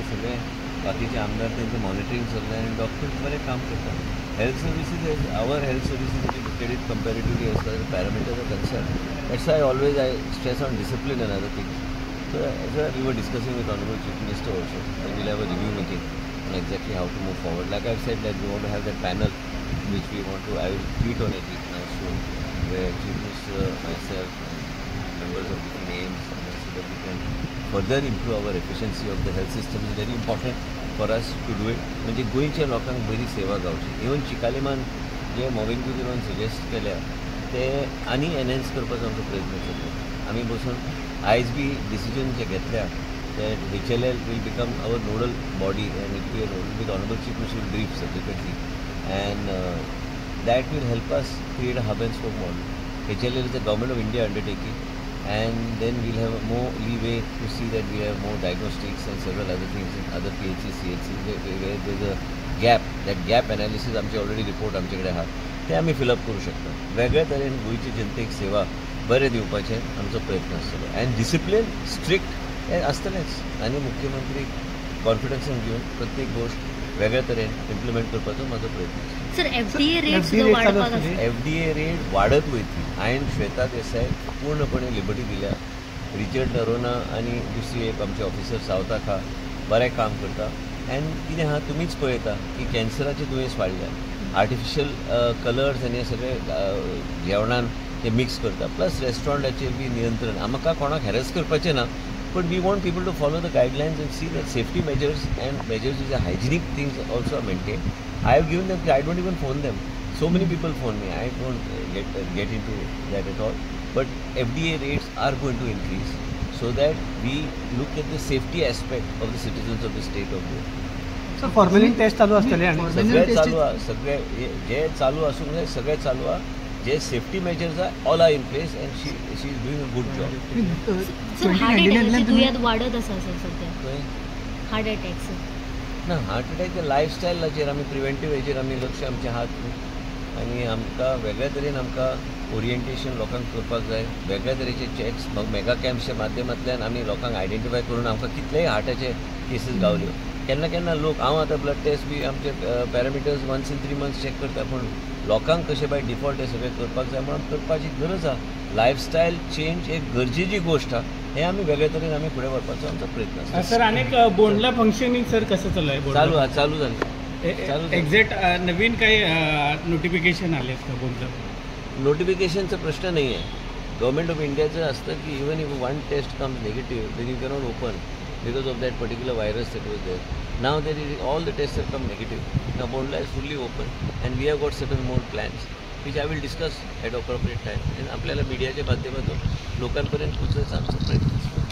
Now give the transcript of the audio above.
सगळे बाकीचे आमदार त्यांचं मॉनिटरिंग चाललं आहे आणि डॉक्टर्स बरे काम करतात. Health services our health services credit comparatively as far parameters are concern. That's why always I stress on discipline and other things. So as we were discussing with Honorable Chief Minister also, and we'll have a review meeting on exactly how to move forward. Like I've said that we want to have that panel which we want to, I will tweet on it now soon, where Chief Minister, myself, and members of different names, so that we can further improve our efficiency of the health system. Is very important for us to do it. म्हणजे गोंयच्या लोकांक बरी सेवा गावची. Even चिकालीमान जे mowing suggest केल्या ते आनी enhance करपाचो आमचो प्रयत्न चल्ला. आमी बसून आयज बी डिसिजन जे घेतल्या that HLL will become our nodal body and it will with Honorable Chief Minister will brief subsequently, and that will help us create a hub and spoke model. HLL is the Government of India undertaking, and then we'll have more leeway to see that we have more diagnostics and several other things in other PHCs, CHCs where there's a gap. That gap analysis आमचे already report आमचे कडेन आहा ते आमी fill up करूं शकता. वेगळ्या तरेन गोंयची जनतेक सेवा बरें दिवपाचें आमचो प्रयत्न आसतलो. एंड डिसिप्लीन स्ट्रिक्ट हें आसतलेंच आनी मुख्यमंत्री कॉन्फिडन्सान घेवन प्रत्येक गोष्ट वेगळ्या तरेन इम्प्लिमेंट करपाचो म्हाजो प्रयत्न आसा. सर FDA रेट वाडत वयतली. हांवें श्वेता देसाय पूर्णपणे लिबर्टी दिल्या. रिचर्ड नरोना आनी दुसरी एक आमचे ऑफिसर सावथाक आहा बरें काम करता. एंड कितें आहा तुमीच पळयता की कॅन्सराचें दुयेंस वाडल्या. आर्टिफिशियल कलर्स आनी हे सगळे जेवणान ते मिक्स करता. प्लस रेस्टॉरंटाचेर बी नियंत्रण. आमकां कोणाक हॅरेस करपाचें ना, but we want people to follow the guidelines and see that safety measures and measures is a hygienic things also are maintained. I have given them, I don't even phone them. So many people phone me. I don't get into that at all. But FDA rates are going to increase so that we look at the safety aspect of the citizens of the state of Goa. So formalin test चालू असतले आणि सगळे जे चालू असून जाय सगळे चालू आ. जे safety measures are all are in place and she is doing a good job. Sir heart attack वाढत आसा सर सध्या हार्ट अटॅक्स ना हार्ट अटॅक लायफस्टायलाचेर आमी प्रिवेंटीव हेजेर आमी लक्ष आमचे आहात आनी आमकां वेगळ्या तरेन आमकां ओरिएंटेशन लोकांक करपाक जाय. वेगळ्या तरेचे चॅक्स मेगा कॅम्प्सच्या माध्यमांतल्यान आमी लोकांक आयडेंटिफाय करून आमकां कितलेय हार्टाचे केसीस गावल्यो. केन्ना केन्ना लोक हांव आतां ब्लड टेस्ट बी आमचे पॅरामिटर्स 1 in 3 months चॅक करता, पूण लोकांक कशें बाय डिफॉल्ट हे सगळें करपाक जाय म्हणून करपाची गरज आहा. लायफस्टायल चेंज एक गरजेची गोष्ट आहा. हें आमी वेगळे तरेन आमी फुडें व्हरपाचो आमचो प्रयत्न आसा. सर अनेक बोंडला फंक्शनिंग सर कसं चालू आहे? चालू जालें. एक्झॅक्ट नवीन काही नोटिफिकेशन आले का बोंडला? नोटिफिकेशनचा प्रश्न नाही आहे. गव्हर्नमेंट ऑफ इंडियाचं असतं की even if one test comes negative then you cannot open because of that particular virus that was there. Now that all the tests have come negative, now Bondla is fully open and we have got certain more plans which I will discuss at appropriate time. And आपल्याला मीडियाच्या माध्यमातून लोकांपर्यंत पोहोचण्याचा आमचा प्रयत्न असतो.